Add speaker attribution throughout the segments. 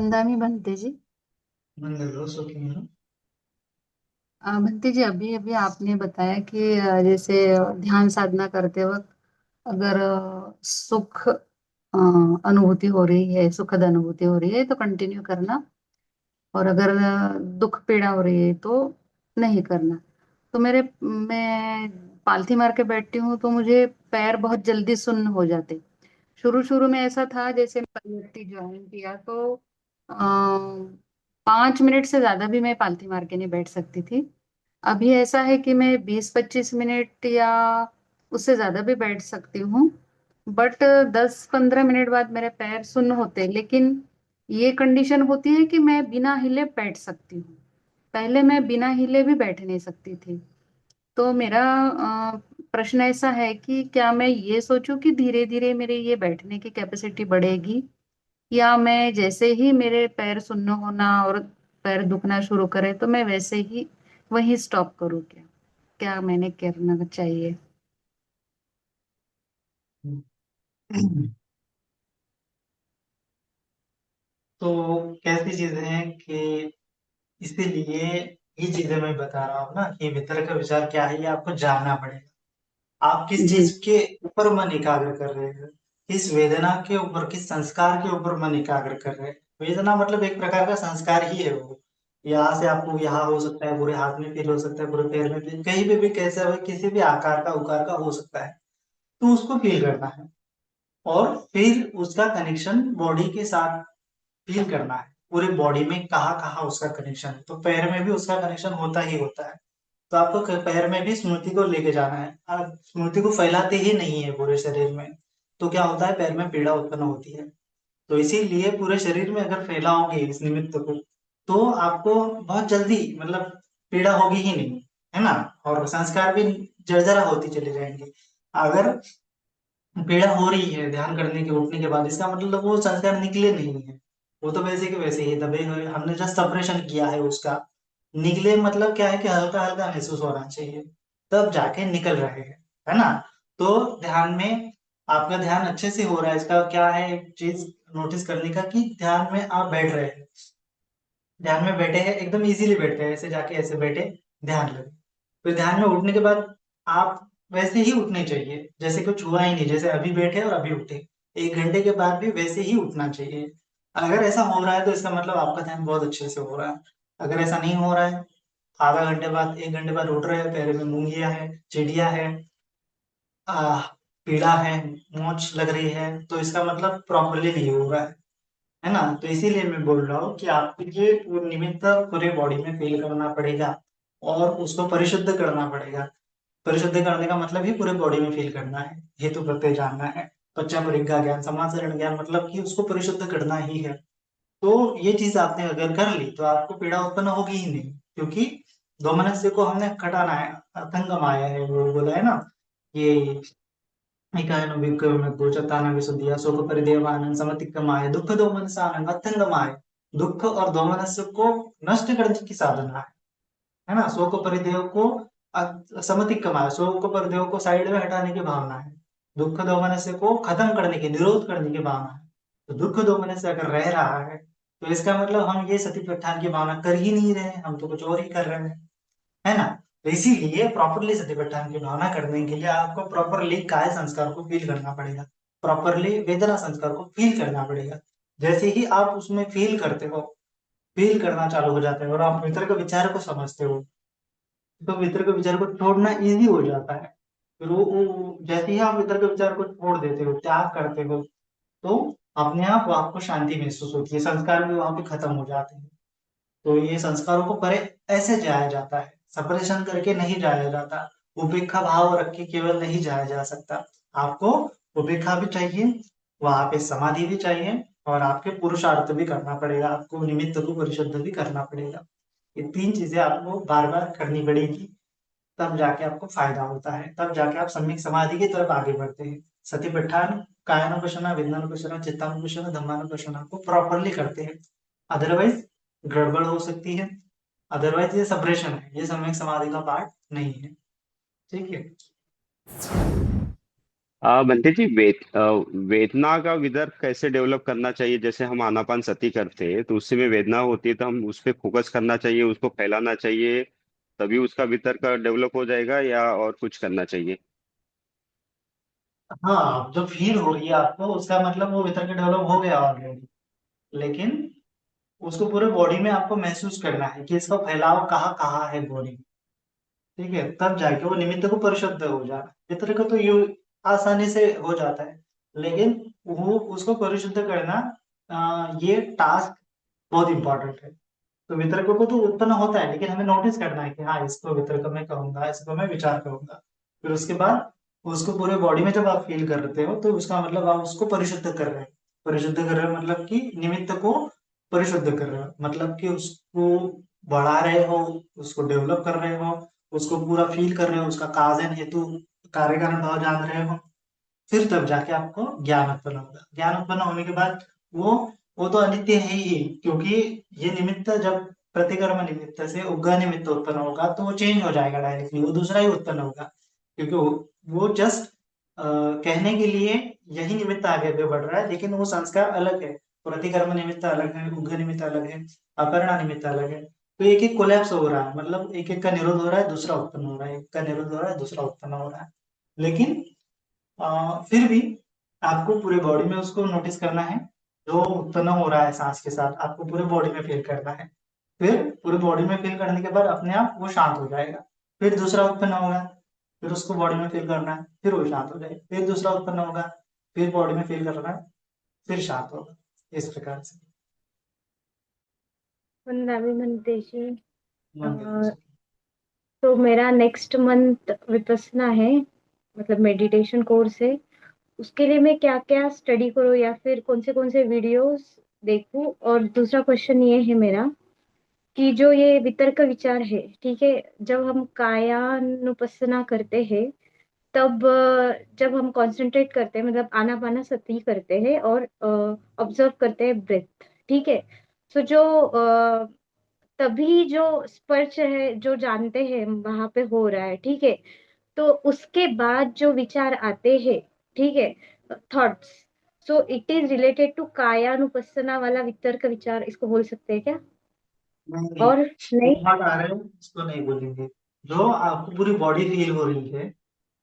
Speaker 1: वंदामी बनते जी।
Speaker 2: मंगल सुखी है।
Speaker 1: बनते जी, अभी अभी आपने बताया कि जैसे ध्यान साधना करते वक्त अगर सुख अनुभूति हो रही है, सुखद अनुभूति हो रही है तो कंटिन्यू करना। और अगर दुख पीड़ा हो रही है तो नहीं करना। तो मैं पालथी मार के बैठती हूँ तो मुझे पैर बहुत जल्दी सुन्न हो जाते। शुरू शुरू में ऐसा था, जैसे पीएचडी ज्वाइन किया तो 5 मिनट से ज्यादा भी मैं पालथी मार के नहीं बैठ सकती थी। अभी ऐसा है कि मैं 20-25 मिनट या उससे ज्यादा भी बैठ सकती हूँ। बट 10-15 मिनट बाद मेरे पैर सुन्न होते, लेकिन ये कंडीशन होती है कि मैं बिना हिले बैठ सकती हूँ। पहले मैं बिना हिले भी बैठ नहीं सकती थी। तो मेरा प्रश्न ऐसा है कि क्या मैं ये सोचूं कि धीरे धीरे मेरे ये बैठने की कैपेसिटी बढ़ेगी, या मैं जैसे ही मेरे पैर सुन्न होना और पैर दुखना शुरू करे तो मैं वैसे ही वहीं स्टॉप करूं? क्या क्या मैंने करना चाहिए?
Speaker 2: तो कैसी चीजें हैं कि इसीलिए ये चीजें मैं बता रहा हूँ ना कि भीतर का विचार क्या है, ये आपको जानना पड़ेगा। आप किस
Speaker 1: जी।
Speaker 2: चीज के ऊपर मन एकाग्र कर रहे हैं, किस वेदना के ऊपर, किस संस्कार के ऊपर मन एकाग्र कर रहे हैं। वेदना मतलब एक प्रकार का संस्कार ही है वो। यहाँ से आपको यहाँ हो सकता है, पूरे हाथ में फील हो सकता है, पूरे पैर में फील, कहीं पे भी कैसे हो, किसी भी आकार का उकार का हो सकता है। तो उसको फील करना है और फिर उसका कनेक्शन बॉडी के साथ फील करना है। पूरे बॉडी में कहाँ कहाँ उसका कनेक्शन है, तो पैर में भी उसका कनेक्शन होता ही होता है। तो आपको पैर में भी स्मृति को लेके जाना है। आप स्मृति को फैलाते ही नहीं है पूरे शरीर में, तो क्या होता है, पैर में पीड़ा उत्पन्न होती है। तो इसीलिए पूरे शरीर में अगर फैलाओगे इस निमित्त को, तो आपको बहुत जल्दी मतलब पीड़ा होगी ही नहीं, है ना। और संस्कार भी जर्जरा होती चली जाएंगे। अगर पीड़ा हो रही है ध्यान करने के उठने के बाद, इसका मतलब वो संस्कार निकले नहीं है। वो तो वैसे के वैसे ही दबे हुए, हमने जस्ट सप्रेशन किया है उसका। निकले मतलब क्या है कि हल्का हल्का महसूस होना चाहिए, तब जाके निकल रहे हैं, है ना। तो ध्यान में आपका ध्यान अच्छे से हो रहा है, इसका क्या है एक चीज नोटिस करने का, कि ध्यान में आप बैठ रहे हैं, ध्यान में बैठे हैं, एकदम इजीली बैठे हैं, ऐसे जाके ऐसे बैठे, ध्यान लगे। फिर ध्यान में उठने के बाद आप वैसे ही उठने चाहिए जैसे कुछ हुआ ही नहीं, जैसे अभी बैठे और अभी उठे। 1 घंटे के बाद भी वैसे ही उठना चाहिए। अगर ऐसा हो रहा है तो इसका मतलब आपका ध्यान बहुत अच्छे से हो रहा है। अगर ऐसा नहीं हो रहा है, आधा घंटे बाद 1 घंटे बाद उठ रहे हैं, पैर में मूंगिया है, चिड़िया है, आ, पीड़ा है, मोच लग रही है, तो इसका मतलब प्रॉपरली नहीं हो रहा है ना। तो इसीलिए मैं बोल रहा हूँ कि आपको ये निमित्त पूरे बॉडी में फील करना पड़ेगा और उसको परिशुद्ध करना पड़ेगा। परिशुद्ध करने का मतलब ही पूरे बॉडी में फील करना है, हेतु प्रत्यय जानना है। पच्चा परिज्ञा ज्ञान, समाचरण ज्ञान, मतलब कि उसको परिशुद्ध करना ही है। तो ये चीज आपने अगर कर ली तो आपको पीड़ा उत्पन्न होगी ही नहीं, क्योंकि दो मनस्य को हमने घटाना है। अथंगम आया है वो बोला है ना, ये इकायनो विक्रम गोचताना विशुद्धिया शोक परिदेवानंद समतिक्रमाय दुख दोमनसानंग अथंगमाय। दुख और दोमनस्य को नष्ट करने की साधना है ना। शोक परिदेव को समतिक्रमाय, शोक परिदेव को साइड में हटाने की भावना है। दुख दोमनस्य को खत्म करने की, निरोध करने की भावना है। तो दुख दोमनस्य अगर रह रहा है तो इसका मतलब हम ये सती प्रत्यान की भावना कर ही नहीं रहे हैं, हम तो कुछ और ही कर रहे हैं, है ना। तो इसीलिए प्रॉपरली सतीपट्टान की भावना करने के लिए आपको प्रॉपरली काय संस्कार को फील करना पड़ेगा, प्रॉपरली वेदना संस्कार को फील करना पड़ेगा। जैसे ही आप उसमें फील करते हो, फील करना चालू हो जाते हो और आप भीतर के विचार को समझते हो, तो भीतर के विचार को छोड़ना इजी हो जाता है। फिर जैसे ही आप भीतर के विचार को छोड़ देते हो, त्याग करते हो, तो अपने आप आपको शांति महसूस होती है, संस्कार भी वहां पे खत्म हो जाते हैं। तो ये संस्कारों को परे ऐसे जाया जाता है, सपरेशन करके नहीं जाया जाता। उपेक्षा भाव रख के केवल नहीं जाया जा सकता। आपको उपेक्षा भी चाहिए, वहां पे समाधि भी चाहिए, और आपके पुरुषार्थ भी करना पड़ेगा, आपको निमित्त को परिशुद्ध भी करना पड़ेगा। ये तीन चीजें आपको बार बार करनी पड़ेगी, तब जाके आपको फायदा होता है, तब जाके आप सम्यक समाधि की तरफ आगे बढ़ते हैं। सतिपट्ठान कायानुपशना, वेदनानुपशना, चित्तानुपशना, धम्मानुपशना को प्रॉपरली करते हैं। अदरवाइज गड़बड़ हो सकती है। अदरवाइज ये सब्रेशन है, ये सम्यक समाधि का पार्ट नहीं है। ठीक है।
Speaker 3: बंटी जी, वेदना का विदर्भ कैसे डेवलप करना चाहिए? जैसे हम आनापान सती करते हैं तो उससे में वेदना होती है, तो हम उस पर फोकस करना चाहिए, उसको फैलाना चाहिए, तभी उसका वितर्क डेवलप हो जाएगा, या और कुछ करना चाहिए?
Speaker 2: हाँ, जो फील हो रही है आपको उसका मतलब वो भीतर के डेवलप हो गया ऑलरेडी, लेकिन उसको पूरे बॉडी में आपको महसूस करना है कि इसका फैलाव कहाँ कहाँ है बॉडी। ठीक है, तब जाके वो निमित्त को परिशुद्ध हो जाना। पितर को तो यू आसानी से हो जाता है, लेकिन वो उसको परिशुद्ध करना, ये टास्क बहुत इंपॉर्टेंट है। तो वितर्क को तो उत्पन्न होता है, लेकिन हमें नोटिस करना है कि हाँ, इसको वितर्क में कहूंगा, इसको मैं विचार करूंगा। फिर उसके बाद उसको पूरे बॉडी में जब आप फील करते हो तो उसका मतलब आप उसको परिशुद्ध कर रहे हो। परिशुद्ध कर रहे हो मतलब कि निमित्त को परिशुद्ध कर रहे हो, मतलब कि उसको बढ़ा रहे हो, उसको डेवलप कर रहे हो, उसको पूरा फील कर रहे हो, उसका काज एंड हेतु, कार्य कारण भाव जान रहे हो। फिर तब जाके आपको ज्ञान उत्पन्न होगा। ज्ञान उत्पन्न होने के बाद वो वो तो अनित्य है ही, क्योंकि ये निमित्त जब प्रतिकर्म निमित्त से उग्र निमित्त उत्पन्न होगा तो वो चेंज हो जाएगा डायरेक्टली, वो दूसरा ही उत्पन्न होगा। क्योंकि वो जस्ट कहने के लिए यही निमित्त आगे आगे बढ़ रहा है, लेकिन वो संस्कार अलग है। प्रतिकर्म निमित्त अलग है, उग्र निमित्त अलग है, अपर्णा निमित्त अलग है। तो एक एक कोलैप्स हो रहा है, मतलब एक एक का निरोध हो रहा है, दूसरा उत्पन्न हो रहा है, एक का निरोध हो रहा है, दूसरा उत्पन्न हो रहा है। लेकिन फिर भी आपको पूरे बॉडी में उसको नोटिस करना है। जो उत्पन्न हो रहा है सांस के साथ आपको पूरे बॉडी में फील करना है। फिर पूरे बॉडी में फील करने के बाद अपने आप वो शांत हो जाएगा। फिर दूसरा उत्पन्न होगा, फिर उसको बॉडी में फील करना है, फिर वो शांत हो जाएगा। फिर दूसरा उत्पन्न होगा, फिर बॉडी में फील करना है, फिर शांत होगा। इस प्रकार से।
Speaker 1: 15वीं देशी। अ,
Speaker 2: मान लीजिए।
Speaker 1: तो मेरा नेक्स्ट मंथ विपස්සना है, मतलब मेडिटेशन कोर्स है। उसके लिए मैं क्या क्या स्टडी करूँ या फिर कौन से वीडियोस देखूं? और दूसरा क्वेश्चन ये है मेरा कि जो ये वितर्क विचार है, ठीक है, जब हम कायानुपස්සना करते हैं तब जब हम कंसंट्रेट करते हैं, मतलब आनापाना सती करते हैं और ऑब्जर्व करते हैं ब्रेथ, ठीक है। सो जो तभी जो स्पर्श है जो जानते हैं वहां पे हो रहा है, ठीक है। तो उसके बाद जो विचार आते हैं, ठीक है, thoughts, so it is related to कायानुपස්සना वाला वितर्क विचार, इसको बोल सकते हैं क्या?
Speaker 2: नहीं नहीं,
Speaker 1: और नहीं?
Speaker 2: थॉट आ रहे हो उसको नहीं बोलेंगे। जो आपको पूरी बॉडी फील हो रही है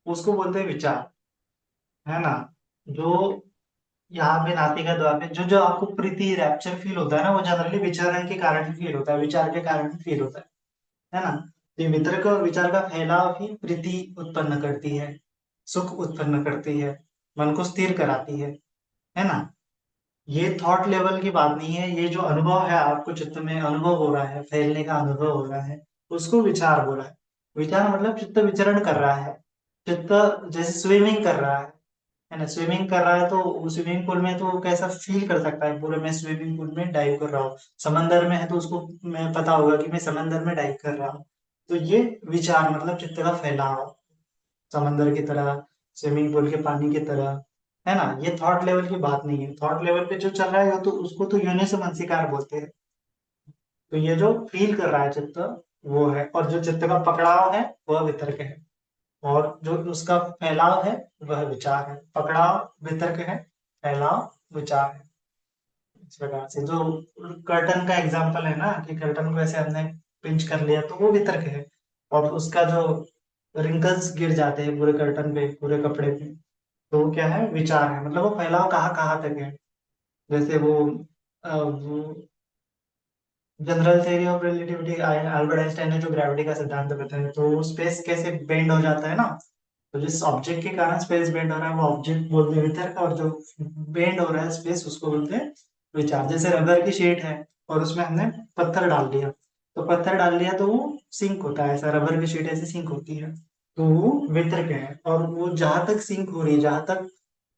Speaker 2: उसको बोलते हैं विचार, है ना। जो यहाँ पे नासिका द्वार पे जो जो आपको प्रीति रैप्चर फील होता है ना, वो जनरली विचारण के कारण ही फील होता है, विचार के कारण ही फील होता है ना। तो ये वितर्क और विचार का फैलाव ही प्रीति उत्पन्न करती है, सुख उत्पन्न करती है, मन को स्थिर कराती है ना। ये थॉट लेवल की बात नहीं है, ये जो अनुभव है आपको चित्त में अनुभव हो रहा है, फैलने का अनुभव हो रहा है, उसको विचार बोला है। विचार मतलब चित्त विचरण कर रहा है। चित्त जैसे स्विमिंग कर रहा है ना। स्विमिंग कर रहा है तो स्विमिंग पूल में तो वो कैसा फील कर सकता है, पूरे मैं स्विमिंग पूल में डाइव कर रहा हूँ। समंदर में है तो उसको मैं पता होगा कि मैं समंदर में डाइव कर रहा हूँ। तो ये विचार मतलब चित्त का फैलाव, समंदर की तरह, स्विमिंग पूल के पानी की तरह, है ना। ये थॉट लेवल की बात नहीं है। थॉट लेवल पे जो चल रहा है वो तो उसको तो यूनिस मनसिकार बोलते हैं। तो ये जो फील कर रहा है चित्त, वो है। और जो चित्त का पकड़ाव है वह वितर्क है, और जो उसका फैलाव है वह विचार है। पकड़ाव वितर्क है, फैलाव विचार है। इस प्रकार से जो कर्टन का एग्जांपल है ना, कि कर्टन को ऐसे हमने पिंच कर लिया तो वो वितर्क है। और उसका जो रिंकल्स गिर जाते हैं पूरे कर्टन पे, पूरे कपड़े पे, तो वो क्या है, विचार है। मतलब वो फैलाव कहाँ कहाँ तक है। जैसे वो general theory of relativity, Albert Einstein ने जो ग्रेविटी का सिद्धांत बताया, तो स्पेस कैसे बेंड हो जाता है ना। तो जिस ऑब्जेक्ट के कारण स्पेस बेंड हो रहा है वो ऑब्जेक्ट बोलते हैं वितर्क, और जो बेंड हो रहा है स्पेस उसको बोलते हैं विचार। जैसे रबर की शीट है और उसमें हमने पत्थर डाल दिया, तो पत्थर डाल दिया तो वो सिंक होता है, ऐसा रबर की शीट ऐसे सिंक होती है। तो वो वितर्क है, और वो जहां तक सिंक हो रही है, जहां तक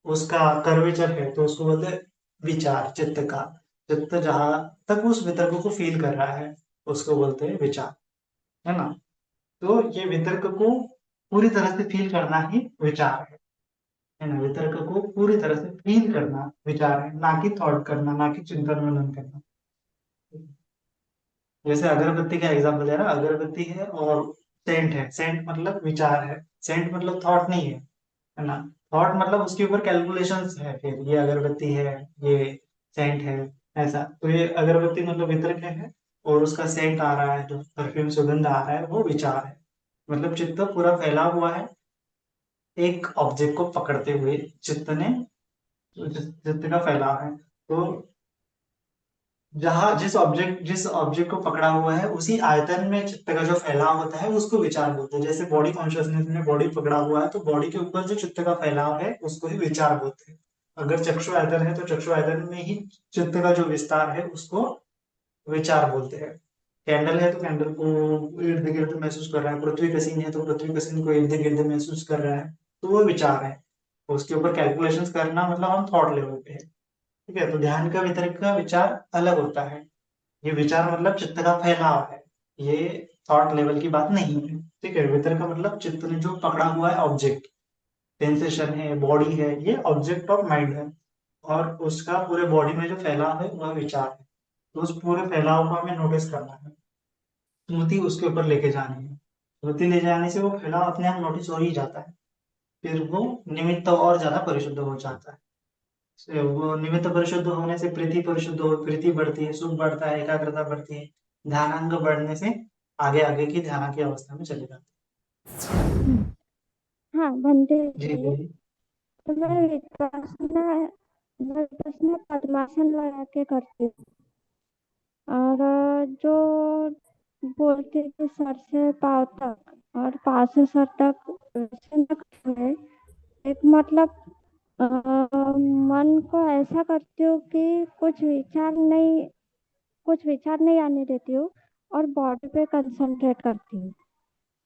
Speaker 2: उसका कर्वेचर है, तो उसको बोलते हैं विचार, चित्त का। चित्त जहां तक उस वितर्क को फील कर रहा है उसको बोलते हैं विचार, है ना। तो ये वितर्क को पूरी तरह से फील करना ही विचार है ना। वितर्क को पूरी तरह से फील करना विचार है, ना कि थॉट करना, ना कि चिंतन मनन करना। जैसे अगरबत्ती का एग्जाम्पल है ना, अगरबत्ती है और सेंट है। सेंट मतलब विचार है, सेंट मतलब थॉट नहीं है है ना। थॉट मतलब उसके ऊपर कैलकुलेशंस है, फिर ये अगरबत्ती है, ये सेंट है, ऐसा। तो ये अगरबत्ती मतलब वितरक है, और उसका सेंट आ रहा है, जो परफ्यूम सुगंध आ रहा है, वो विचार है। मतलब चित्त पूरा फैला हुआ है एक ऑब्जेक्ट को पकड़ते हुए। चित्त ने चित्त का फैलाव है। तो जहां जिस ऑब्जेक्ट को पकड़ा हुआ है उसी आयतन में चित्त का जो फैलाव होता है उसको विचार बोलते हैं। जैसे बॉडी कॉन्शियसनेस में बॉडी पकड़ा हुआ है, तो बॉडी के ऊपर जो चित्त का फैलाव है उसको ही विचार बोलते हैं। अगर चक्षु आयतन है तो चक्षु आयतन में ही चित्त का जो विस्तार है उसको विचार बोलते हैं। कैंडल है तो कैंडल को इर्द गिर्द महसूस कर रहा है, पृथ्वी का सीन है तो पृथ्वी का सीन को इर्द गिर्द महसूस कर रहा है, तो वो विचार है। उसके ऊपर कैलकुलेशंस करना मतलब हम थॉट लेवल पे है। ठीक है, तो ध्यान का वितरक का विचार अलग होता है। ये विचार मतलब चित्त का फैलाव है, ये थॉट लेवल की बात नहीं है। ठीक है, वितरक का मतलब चित्त ने जो पकड़ा हुआ है ऑब्जेक्ट, सेंसेशन है, बॉडी है, ये ऑब्जेक्ट ऑफ माइंड है, और उसका पूरे बॉडी में जो फैलाव है वह विचार है। तो उस पूरे फैलाव को हमें नोटिस करना है, स्मृति उसके ऊपर लेके जानी है। स्मृति ले जाने से वो फैलाव अपने आप नोटिस हो ही जाता है, फिर वो निमित्त और ज्यादा परिशुद्ध हो जाता है। वो निमित्त परिशुद्ध होने से प्रीति परिशुद्ध हो, प्रीति बढ़ती है, सुख बढ़ता है, एकाग्रता बढ़ती है, ध्यानांग बढ़ने से आगे आगे की ध्यान की अवस्था में चले जाते
Speaker 4: हाँ बनते
Speaker 2: हैं। जी
Speaker 4: जी।
Speaker 2: बोलिए।
Speaker 4: तो मैं विपස්සना पद्मासन लगा के करती हूँ। और जो बोलते थे सर से पाँव तक और पाँव से सर तक, वैसे ना करे। एक मतलब अ, मन को ऐसा करती हूँ कि कुछ विचार नहीं आने देती हूँ, और बॉडी पे कंसंट्रेट करती हूँ।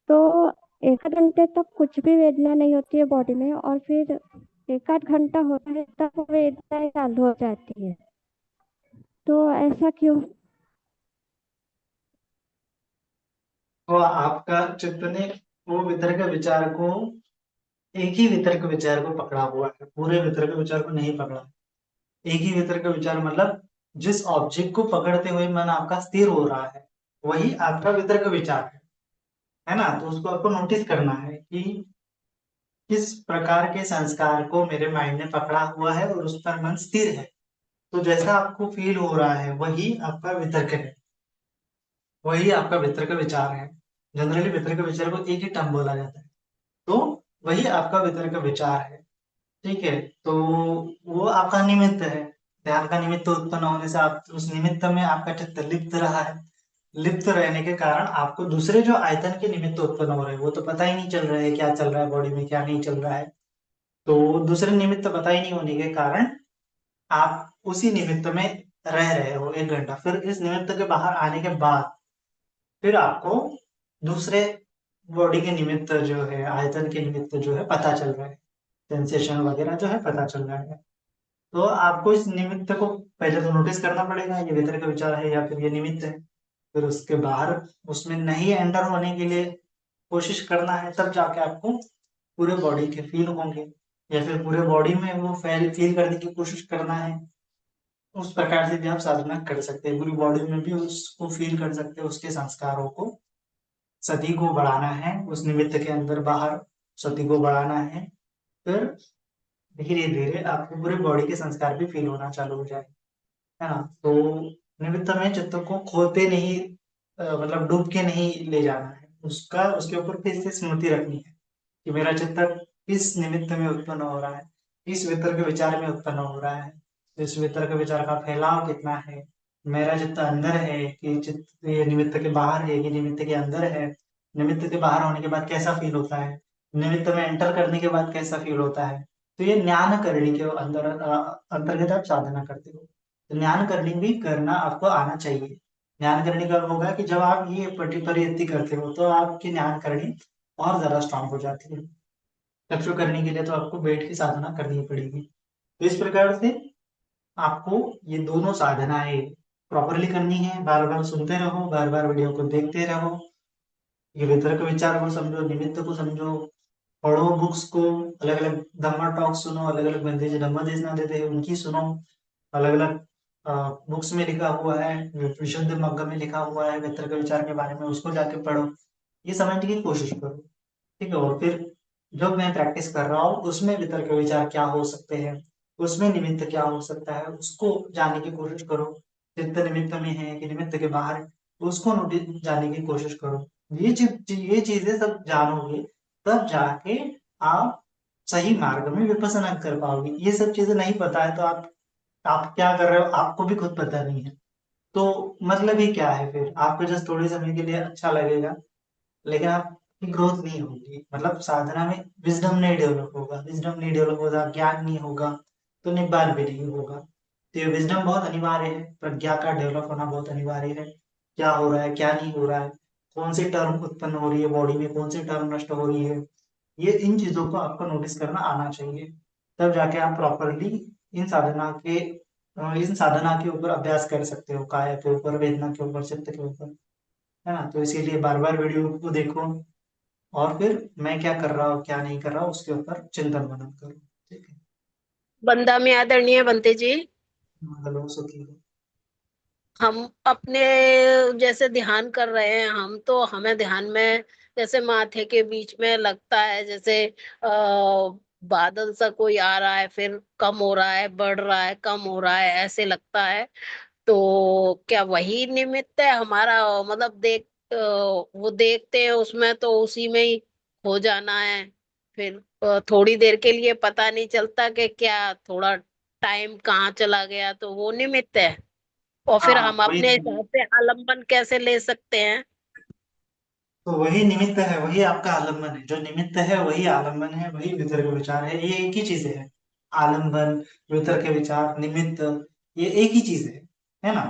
Speaker 4: तो 1 आध घंटे तक कुछ भी वेदना नहीं होती है बॉडी में, और फिर 1 आध घंटा होता है तब वेदना चालू हो जाती है। तो ऐसा क्यों?
Speaker 2: तो आपका चित्त ने वो वितर्क विचार को, एक ही वितर्क विचार को पकड़ा हुआ है, पूरे वितर्क विचार को नहीं पकड़ा। एक ही वितर्क विचार मतलब जिस ऑब्जेक्ट को पकड़ते हुए मन आपका स्थिर हो रहा है वही आपका वितर्क विचार है ना। तो उसको आपको नोटिस करना है कि किस प्रकार के संस्कार को मेरे माइंड ने पकड़ा हुआ है और उस पर मन स्थिर है। तो जैसा आपको फील हो रहा है वही आपका वितर्क है, वही आपका वितर्क विचार है। जनरली वितर्क विचार को एक ही टर्म बोला जाता है, तो वही आपका वितर्क विचार है। ठीक है, तो वो आपका निमित्त है। ध्यान का निमित्त उत्पन्न होने से आप उस निमित्त में आपका चित्त लिप्त रहा है। लिप्त रहने के कारण आपको दूसरे जो आयतन के निमित्त उत्पन्न हो रहे हैं वो तो पता ही नहीं चल रहा है क्या चल रहा है बॉडी में, क्या नहीं चल रहा है। तो दूसरे निमित्त पता ही नहीं होने के कारण आप उसी निमित्त में रह रहे हो 1 घंटा। फिर इस निमित्त के बाहर आने के बाद फिर आपको दूसरे बॉडी के निमित्त जो है, आयतन के निमित्त जो है पता चल रहा है, सेंसेशन वगैरह जो है पता चल रहा है। तो आपको इस निमित्त को पहले तो नोटिस करना पड़ेगा, ये भीतर का विचार है या फिर ये निमित्त है। फिर उसके बाहर उसमें नहीं एंटर होने के लिए कोशिश करना है, तब जाके आपको पूरे बॉडी के फील होंगे, या फिर पूरे बॉडी में वो फील करने की कोशिश करना है। उस प्रकार से भी आप साधना कर सकते हैं, पूरी बॉडी में भी उसको फील कर सकते हैं, उसके संस्कारों को। सती को बढ़ाना है उस निमित्त के अंदर बाहर, सती को बढ़ाना है। फिर धीरे धीरे आपको पूरे बॉडी के संस्कार भी फील होना चालू हो जाए, है ना। तो निमित्त में चित्त को खोते नहीं, मतलब डूब के नहीं ले जाना है, उसका उसके ऊपर फिर से स्मृति रखनी है कि मेरा चित्त इस निमित्त में उत्पन्न हो रहा है, इस वितर्क विचार में उत्पन्न हो रहा है, इस वितर्क विचार का फैलाव कितना है, मेरा चित्त अंदर है कि चित्त ये निमित्त के बाहर है कि निमित्त के अंदर है, निमित्त के बाहर होने के बाद कैसा फील होता है, निमित्त में एंटर करने के बाद कैसा फील होता है। तो ये ज्ञान करने के अंदर अंतर्गत आप साधना करते हो। तो ज्ञान करनी भी करना आपको आना चाहिए। ज्ञान करने का होगा कि जब आप ये परियुक्ति करते हो तो आपकी ज्ञान करनी और ज्यादा स्ट्रांग हो जाती है। चक्षु करने के लिए तो आपको बैठ की साधना करनी ही पड़ेगी। तो इस प्रकार से आपको ये दोनों साधनाएं प्रॉपरली करनी है। बार बार सुनते रहो, बार बार वीडियो को देखते रहो, ये वितर्क विचार को समझो, निमित्त को समझो, पढ़ो बुक्स को, अलग अलग धम्मा टॉक सुनो, अलग अलग बंदे जो धम्मा देशना देते हैं उनकी सुनो, अलग अलग बुक्स में लिखा हुआ है, विशुद्ध मग्ग में लिखा हुआ है वितर्क विचार के बारे में, उसको जाके पढ़ो, ये समझने की कोशिश करो। ठीक है, और फिर जो मैं प्रैक्टिस कर रहा हूँ उसमें वितर्क विचार क्या हो सकते हैं, उसमें निमित्त क्या हो सकता है, उसको जानने की कोशिश करो। चित्त निमित्त में है कि निमित्त के बाहर है, उसको नोटिस जानने की कोशिश करो। ये चीजें सब जानोगे, तब जाके आप सही मार्ग में विपස්සना कर पाओगे। ये सब चीजें नहीं पता है तो आप क्या कर रहे हो आपको भी खुद पता नहीं है। तो मतलब ही क्या है फिर, आपको जस्ट थोड़े समय के लिए अच्छा लगेगा, लेकिन आपकी ग्रोथ नहीं होगी। मतलब साधना में विजडम नहीं डेवलप होगा, विजडम नहीं डेवलप होगा, ज्ञान नहीं होगा, तो निब्बान भी नहीं होगा। तो ये विजडम बहुत अनिवार्य है, प्रज्ञा का डेवलप होना बहुत अनिवार्य है। क्या हो रहा है क्या नहीं हो रहा है, कौन सी टर्म उत्पन्न हो रही है बॉडी में, कौन सी टर्म नष्ट हो रही है, ये इन चीजों को आपको नोटिस करना आना चाहिए। तब जाके आप प्रॉपरली इन साधना के इन साधना के ऊपर अभ्यास कर सकते हो, काया के ऊपर, वेदना के ऊपर, चित्त के ऊपर, है ना। तो इसीलिए बार बार वीडियो को देखो, और फिर मैं क्या कर रहा हूँ क्या नहीं कर रहा हूँ उसके ऊपर चिंतन मनन करो। ठीक है।
Speaker 5: बंदा में आदरणीय बनते जी,
Speaker 2: हेलो सुखी हो।
Speaker 5: हम अपने जैसे ध्यान कर रहे हैं हम, तो हमें ध्यान में जैसे माथे के बीच में लगता है जैसे बादल सा कोई आ रहा है, फिर कम हो रहा है, बढ़ रहा है, कम हो रहा है, ऐसे लगता है। तो क्या वही निमित्त है हमारा? मतलब वो देखते हैं उसमें तो उसी में ही हो जाना है। फिर थोड़ी देर के लिए पता नहीं चलता कि क्या थोड़ा टाइम कहाँ चला गया, तो वो निमित्त है। और फिर
Speaker 2: हाँ
Speaker 5: हम
Speaker 2: वही
Speaker 5: अपने हिसाब से आलम्बन कैसे ले सकते हैं?
Speaker 2: तो वही निमित्त है, वही आपका आलम्बन है। जो निमित्त है वही आलम्बन है, वही वितर्क विचार है। ये एक ही चीज है। आलम्बन, वितर्क विचार, निमित्त, ये एक ही चीज है ना।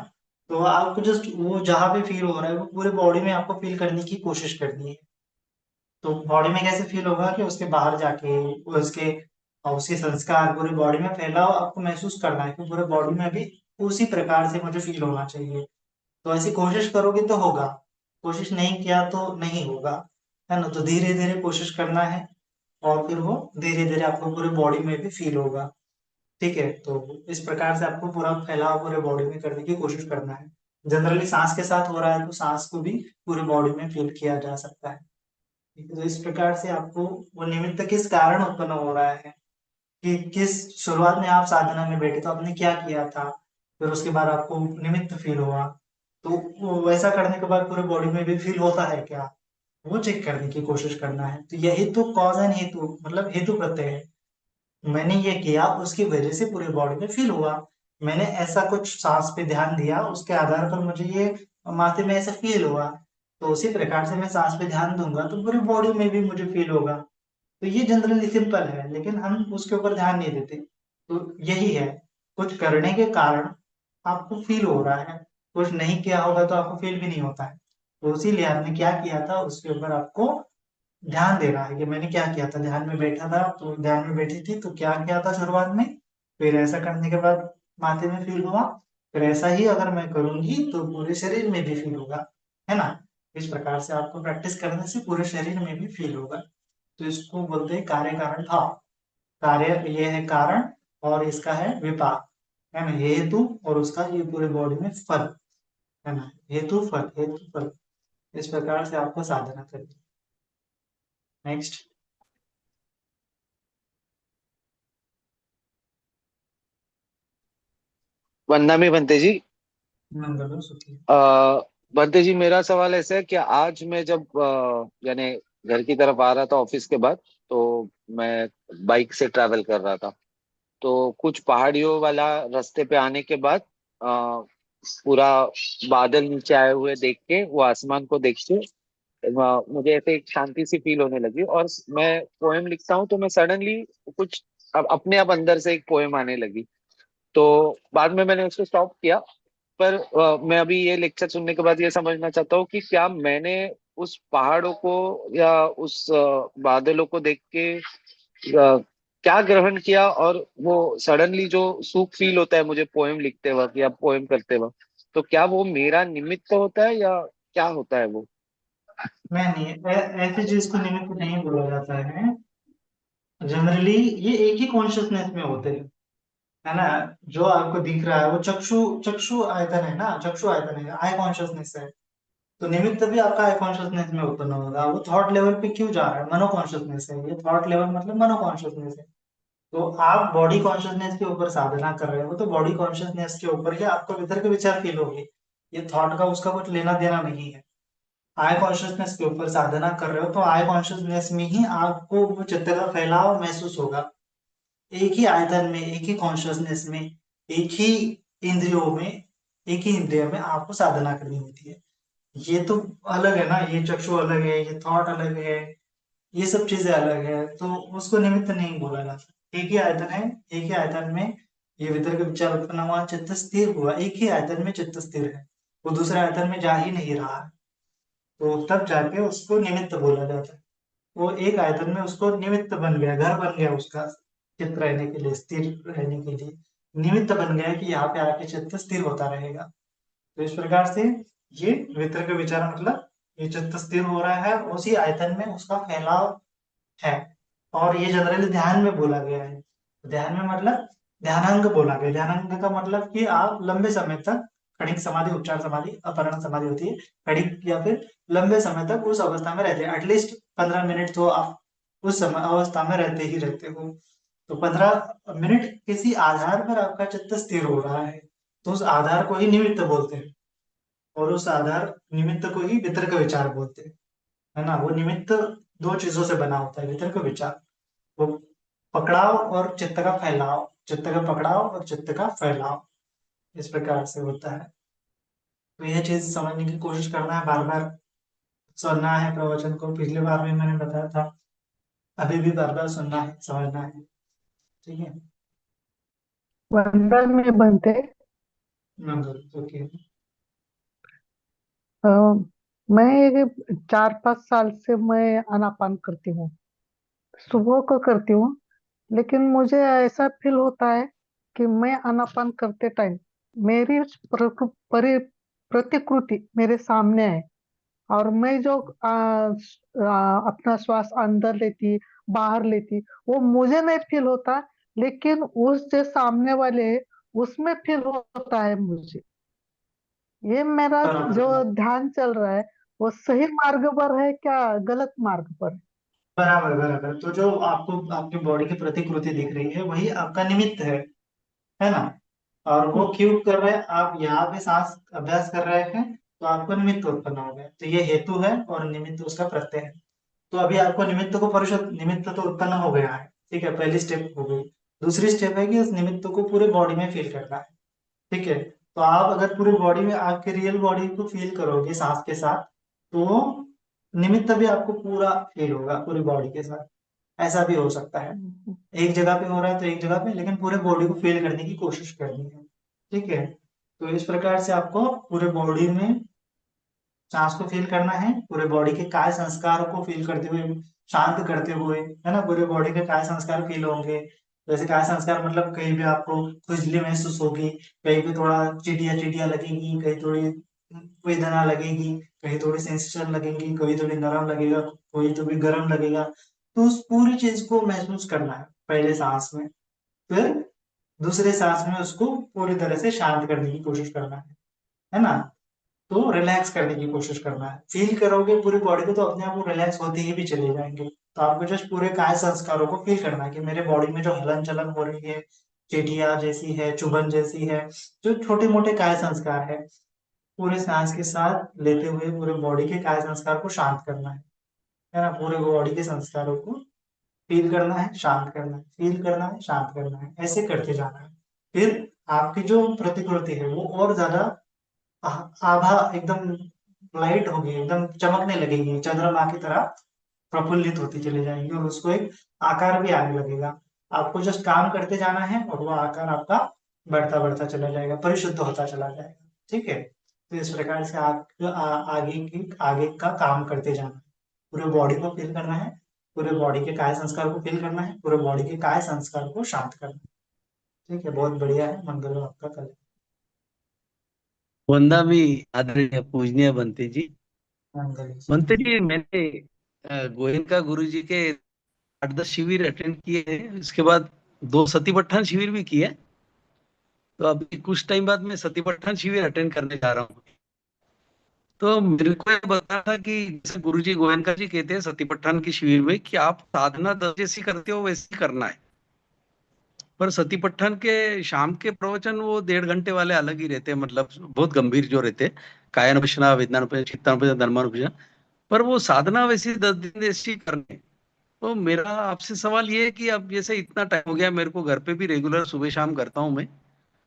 Speaker 2: तो आपको जस्ट वो जहां पे फील हो रहा है वो पूरे बॉडी में आपको फील करने की कोशिश करनी है। तो बॉडी में कैसे फील होगा कि उसके बाहर जाके उसके उसके संस्कार पूरी बॉडी में फैला हो, आपको महसूस करना है कि पूरे बॉडी में भी उसी प्रकार से मुझे फील होना चाहिए। तो ऐसी कोशिश करोगे तो होगा, कोशिश नहीं किया तो नहीं होगा, है ना। तो धीरे धीरे कोशिश करना है, और फिर वो धीरे धीरे आपको पूरे बॉडी में भी फील होगा। ठीक है। तो इस प्रकार से आपको पूरा फैलाव पूरे बॉडी में करने की कोशिश करना है। जनरली सांस के साथ हो रहा है तो सांस को भी पूरे बॉडी में फील किया जा सकता है। ठीक है। तो इस प्रकार से आपको वो निमित्त किस कारण उत्पन्न हो रहा है, कि किस शुरुआत में आप साधना में बैठे तो आपने क्या किया था, फिर उसके बाद आपको निमित्त फील हुआ, तो वो वैसा करने के बाद पूरे बॉडी में भी फील होता है क्या, वो चेक करने की कोशिश करना है। तो यही तो कॉज एंड हेतु, मतलब हेतु प्रत्यय है। मैंने ये किया उसकी वजह से पूरे बॉडी में फील हुआ, मैंने ऐसा कुछ सांस पे ध्यान दिया उसके आधार पर मुझे ये माथे में ऐसा फील हुआ, तो उसी प्रकार से मैं सांस पे ध्यान दूंगा तो पूरी बॉडी में भी मुझे फील होगा। तो ये जनरली सिंपल है, लेकिन हम उसके ऊपर ध्यान नहीं देते। तो यही है, कुछ करने के कारण आपको फील हो रहा है, कुछ नहीं किया होगा तो आपको फील भी नहीं होता है। तो इसीलिए आपने क्या किया था उसके ऊपर आपको ध्यान दे रहा है कि मैंने क्या किया था। ध्यान में बैठा था तो ध्यान में बैठी थी तो क्या किया था शुरुआत में, फिर ऐसा करने के बाद माथे में फील हुआ, फिर ऐसा ही अगर मैं करूंगी तो पूरे शरीर में भी फील होगा, है ना। इस प्रकार से आपको प्रैक्टिस करने से पूरे शरीर में भी फील होगा। तो इसको बोलते हैं कार्य कारण भाव। कार्य ये है कारण, और इसका है विपाक, है ना, ये हेतु, और उसका ये पूरे बॉडी में फल, है ना। हेतु फल, हेतु फल, इस प्रकार से आपको साधना करनी। नेक्स्ट।
Speaker 6: वंदना में बनते जी।
Speaker 2: मंगलो सुखी।
Speaker 6: आ, बनते जी, मेरा सवाल ऐसा है कि आज मैं जब यानी घर की तरफ आ रहा था ऑफिस के बाद, तो मैं बाइक से ट्रैवल कर रहा था। तो कुछ पहाड़ियों वाला रास्ते पे आने के बाद पूरा बादल नीचे आए हुए देख के, वो आसमान को देख के मुझे ऐसे एक शांति सी फील होने लगी। और मैं पोएम लिखता हूँ तो मैं सडनली कुछ अब अपने आप अंदर से एक पोएम आने लगी। तो बाद में मैंने उसको स्टॉप किया। पर मैं अभी ये लेक्चर सुनने के बाद ये समझना चाहता हूँ कि क्या मैंने उस पहाड़ों को या उस बादलों को देख के क्या ग्रहण किया, और वो सडनली जो सुख फील होता है मुझे पोएम लिखते वक्त या पोएम करते वक्त, तो क्या वो मेरा निमित्त होता है या क्या होता है वो?
Speaker 2: नहीं नहीं, ऐसी चीज को निमित्त नहीं बोला जाता है। जनरली ये एक ही कॉन्शियसनेस में होते हैं, है ना। जो आपको दिख रहा है वो चक्षु चक्षु आयतन है ना, चक्षु आयतन है, आई कॉन्शियसनेस है। तो निमित्त भी आपका आई कॉन्शियसनेस में उत्पन्न होगा। वो थॉट लेवल पे क्यों जा रहा है? मनो कॉन्शियसनेस है ये। थॉट लेवल मतलब मनो कॉन्शियसनेस है। तो आप बॉडी कॉन्शियसनेस के ऊपर साधना कर रहे हो तो बॉडी कॉन्शियसनेस के ऊपर ही आपको भीतर के विचार फील होगी। ये थॉट का उसका कुछ लेना देना नहीं है। आई कॉन्शियसनेस के ऊपर साधना कर रहे हो तो आई कॉन्शियसनेस में ही आपको वो चित्त का फैलाव महसूस होगा। एक ही आयतन में, एक ही कॉन्शियसनेस में, एक ही इंद्रियों में, एक ही इंद्रिय में आपको साधना करनी होती है। ये तो अलग है ना, ये चक्षु अलग है, ये थॉट अलग है, ये सब चीजें अलग है, तो उसको निमित्त नहीं बोला जाता। एक ही आयतन है, एक ही आयतन में ये वितर्क विचार उत्पन्न हुआ, चित्त स्थिर हुआ, एक ही आयतन में चित्त स्थिर है, वो दूसरे आयतन में जा ही नहीं रहा है, तो तब जाके उसको निमित्त बोला जाता है। वो एक आयतन में उसको निमित्त बन गया, घर बन गया उसका, चित्त रहने के लिए, स्थिर रहने के लिए निमित्त बन गया कि यहाँ पे आके चित्त स्थिर होता रहेगा। तो इस प्रकार से ये वितर्क विचार मतलब ये चित्त स्थिर हो रहा है, उसी आयतन में उसका फैलाव है। और ये जनरली ध्यान में बोला गया है। ध्यान में मतलब ध्यानांग बोला गया। ध्यानांग का मतलब कि आप लंबे समय तक, क्षणिक समाधि, उच्चार समाधि, अपरण समाधि होती है, क्षणिक या फिर लंबे समय तक उस अवस्था में रहते हैं। एटलीस्ट 15 मिनट तो आप उस समय अवस्था में रहते ही रहते हो। तो 15 मिनट किसी आधार पर आपका चित्त स्थिर हो रहा है, तो उस आधार को ही निमित्त बोलते हैं, और उस आधार निमित्त को ही वितर्क विचार बोलते हैं, है ना। वो निमित्त दो चीजों से बना होता है, वितर्क विचार। वो पकड़ाव और चित्त का फैलाव, चित्त का पकड़ाव और चित्त का फैलाव, इस प्रकार से होता है। तो यह चीज समझने की कोशिश करना है, बार बार सुनना है प्रवचन को। पिछली बार भी मैंने बताया था, अभी भी बार बार सुनना है, समझना है, ठीक है।
Speaker 7: वंदन में बनते।
Speaker 2: मंगल, ओके।
Speaker 7: अ, मैं ये 4-5 साल से मैं आनापान करती हूँ, सुबह को करती हूँ। लेकिन मुझे ऐसा फील होता है कि मैं आनापान करते टाइम मेरी प्रतिकृति मेरे सामने है, और मैं जो अपना श्वास अंदर लेती बाहर लेती, वो मुझे नहीं फील होता, लेकिन उस जो सामने वाले है उसमें फील होता है मुझे। ये मेरा जो
Speaker 2: बराबर
Speaker 7: ध्यान चल रहा है वो सही मार्ग पर है क्या गलत मार्ग पर?
Speaker 2: बराबर बराबर। तो जो आपको आपकी बॉडी की प्रतिकृति दिख रही है वही आपका निमित्त है ना। और वो क्यों कर रहे हैं? आप यहाँ पे सांस अभ्यास कर रहे हैं तो आपको निमित्त उत्पन्न हो गया, तो ये हेतु है और निमित्त उसका प्रत्यय है। तो अभी आपको निमित्त को परिशुद्ध, निमित्त तो उत्पन्न हो गया है, ठीक है, पहली स्टेप हो गई। दूसरी स्टेप है कि उस निमित्त को पूरे बॉडी में फील करना है, ठीक है। तो आप अगर पूरी बॉडी में आपके रियल बॉडी को फील करोगे सांस के साथ, तो निमित्त भी आपको पूरा फील होगा पूरी बॉडी के साथ। ऐसा भी हो सकता है,
Speaker 7: हम्म।
Speaker 2: एक जगह पे हो रहा है तो एक जगह पे, लेकिन पूरे बॉडी को फील करने की कोशिश करनी है, ठीक है। तो इस प्रकार से आपको पूरे बॉडी में सांस को फील करना है, पूरे बॉडी के काय संस्कारों को फील करते हुए, शांत करते हुए, है ना। पूरे बॉडी के काय संस्कार फील होंगे। जैसे काय संस्कार मतलब कहीं भी आपको खुजली महसूस होगी, कहीं पे थोड़ा चिड़िया चिड़िया लगेगी, कहीं थोड़ी वेदना लगेगी, कहीं थोड़ी सेंसेशन लगेगी, कभी थोड़ी नरम लगेगा, कोई तो भी गर्म लगेगा। तो उस पूरी चीज को महसूस करना है पहले सांस में, फिर दूसरे सांस में उसको पूरी तरह से शांत करने की कोशिश करना है ना। तो रिलैक्स करने की कोशिश करना है। फील करोगे पूरी बॉडी को तो अपने आप वो रिलैक्स होते ही भी चले जाएंगे। तो आपको जस्ट पूरे काय संस्कारों को फील करना है कि मेरे बॉडी में जो हलन चलन हो रही है, चिड़िया जैसी है, चुभन जैसी है, जो छोटे मोटे काय संस्कार है, पूरे सांस के साथ लेते हुए पूरे बॉडी के काय संस्कार को शांत करना है ना। पूरे बॉडी के संस्कारों को फील करना है, शांत करना है, फील करना है, शांत करना है, ऐसे करते जाना है। फिर आपकी जो प्रतिकृति है वो और ज्यादा आभा एकदम लाइट होगी, एकदम चमकने लगेगी, चंद्रमा की तरह प्रफुल्लित होती चली जाएंगी, और उसको एक आकार भी आने लगेगा। आपको जस्ट काम करते जाना है और वो आकार आपका बढ़ता बढ़ता चला जाएगा, परिशुद्ध होता चला जाएगा, ठीक है। तो इस प्रकार से आप आगे का काम करते जाना है। पूरे बॉडी को फील करना है, पूरे बॉडी के काय संस्कार को फील करना है, पूरे बॉडी के काय संस्कार को शांत करना है, ठीक है। बहुत बढ़िया है, मंगल हो आपका कल।
Speaker 8: वंदा मी आदरणीय पूजनीय बनते जी।
Speaker 2: मंगल।
Speaker 8: बनते जी, मैंने गोयनका गुरु जी के 8-10 शिविर अटेंड किए हैं। इसके बाद 2 सती पट्ठान शिविर भी किए। तो अभी कुछ टाइम बाद मैं सती पट्ठान शिविर अटेंड करने जा रहा हूँ। तो मेरे को ये बता था कि जैसे गुरुजी गोयनका जी कहते हैं सतीपट्टन की शिविर में कि आप साधना 10 जैसी करते हो वैसी करना है। पर सतीपट्टन के शाम के प्रवचन वो 1.5 घंटे वाले अलग ही रहते हैं, मतलब बहुत गंभीर जो रहते हैं, कायानुपश्यना, वेदनानुपश्यना, चित्तानुपश्यना, धर्मानुपश्यना। पर वो साधना वैसी 10 दिन जैसी करनी। तो मेरा आपसे सवाल ये है कि अब जैसे इतना टाइम हो गया, मेरे को घर पे भी रेगुलर सुबह शाम करता हूँ मैं,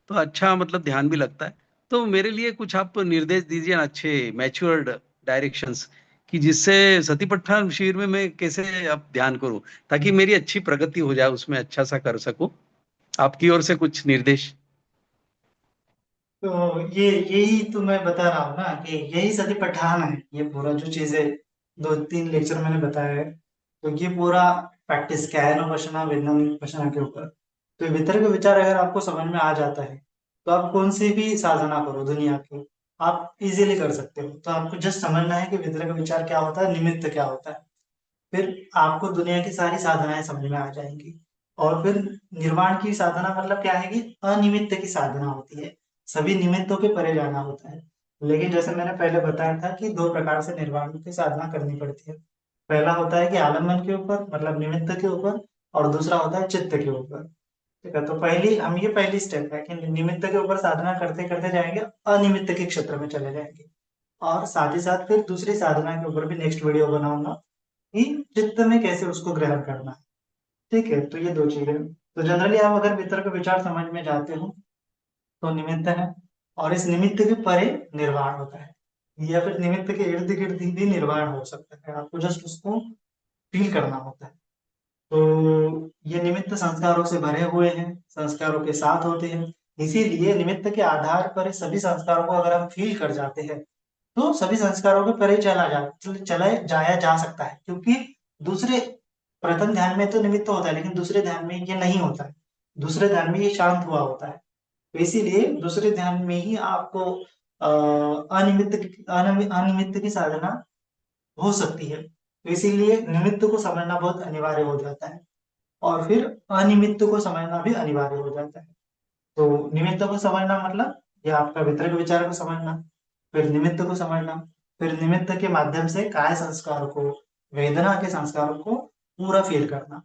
Speaker 8: तो अच्छा मतलब ध्यान भी लगता है। तो मेरे लिए कुछ आप निर्देश दीजिए ना, अच्छे मैच्योर्ड डायरेक्शंस, कि जिससे सतीपट्टन शिविर में मैं कैसे अब ध्यान करूं, ताकि मेरी अच्छी प्रगति हो जाए, उसमें अच्छा सा कर सकूं। आपकी ओर से कुछ निर्देश।
Speaker 2: तो ये यही तो मैं बता रहा हूँ ना कि यही सती पठान है। ये पूरा जो चीजें 2-3 लेक्चर मैंने बताया है, तो ये पूरा प्रैक्टिस कायानुपश्यना वेदनानुपश्यना के ऊपर। तो वितर्क विचार अगर आपको समझ में आ जाता है, तो आप कौन सी भी साधना करो दुनिया की, आप इजीली कर सकते हो। तो आपको जस्ट समझना है कि वितर्क विचार क्या होता है, निमित्त क्या होता है, फिर आपको दुनिया की सारी साधनाएं समझ में आ जाएंगी। और फिर निर्वाण की साधना मतलब क्या है कि अनिमित्त की साधना होती है, सभी निमित्तों के परे जाना होता है। लेकिन जैसे मैंने पहले बताया था कि 2 प्रकार से निर्वाण की साधना करनी पड़ती है। पहला होता है कि आलम्बन के ऊपर मतलब निमित्त के ऊपर, और दूसरा होता है चित्त के ऊपर। ठीक है, तो ये पहली स्टेप है कि निमित्त के ऊपर साधना करते करते जाएंगे, अनिमित्त के क्षेत्र में चले जाएंगे। और साथ ही साथ फिर दूसरी साधना के ऊपर भी नेक्स्ट वीडियो बनाऊंगा कि चित्त में कैसे उसको ग्रहण करना है। ठीक है, तो ये 2 चीजें। तो जनरली आप अगर वितर्क विचार समझ में जाते हो तो निमित्त है, और इस निमित्त के परे निर्वाण होता है, या फिर निमित्त के इर्द गिर्द भी निर्वाण हो सकता है, आपको जस्ट उसको फील करना होता है। तो ये निमित्त संस्कारों से भरे हुए हैं, संस्कारों के साथ होते हैं। इसीलिए निमित्त के आधार पर इस सभी संस्कारों को अगर हम फील कर जाते हैं, तो सभी संस्कारों के परे चला जाया जा सकता है। क्योंकि दूसरे प्रथम ध्यान में तो निमित्त होता है, लेकिन दूसरे ध्यान में ये नहीं होता है। दूसरे ध्यान में ये शांत हुआ होता है। तो इसीलिए दूसरे ध्यान में ही आपको अनिमित्त की साधना हो सकती है। तो इसीलिए निमित्त को समझना बहुत अनिवार्य हो जाता है, और फिर अनिमित्त को समझना भी अनिवार्य हो जाता है। तो निमित्त को समझना मतलब ये आपका वितर्क विचार को समझना, फिर निमित्त को समझना, फिर निमित्त के माध्यम से काय संस्कार को, वेदना के संस्कारों को पूरा फील करना।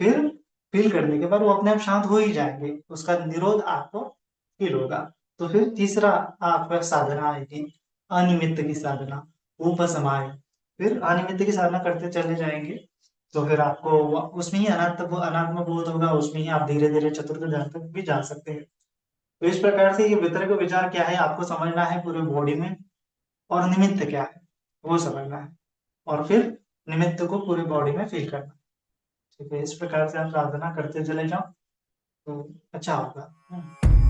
Speaker 2: फिर फील करने के बाद वो अपने आप शांत हो ही जाएंगे, उसका निरोध आपको फील होगा। तो फिर तीसरा आपका साधना आएगी अनिमित्त की साधना, उपसमाय। फिर अनिमित्त की साधना करते चले जाएंगे, तो फिर आपको उसमें ही अनात्म बोध होगा, उसमें ही आप धीरे धीरे चतुर्थ ध्यान तक भी जा सकते हैं। तो इस प्रकार से ये वितर्क विचार क्या है आपको समझना है पूरे बॉडी में, और निमित्त क्या है वो समझना है, और फिर निमित्त को पूरी बॉडी में फील करना। ठीक है, इस प्रकार से आप साधना करते चले जाओ तो अच्छा होगा।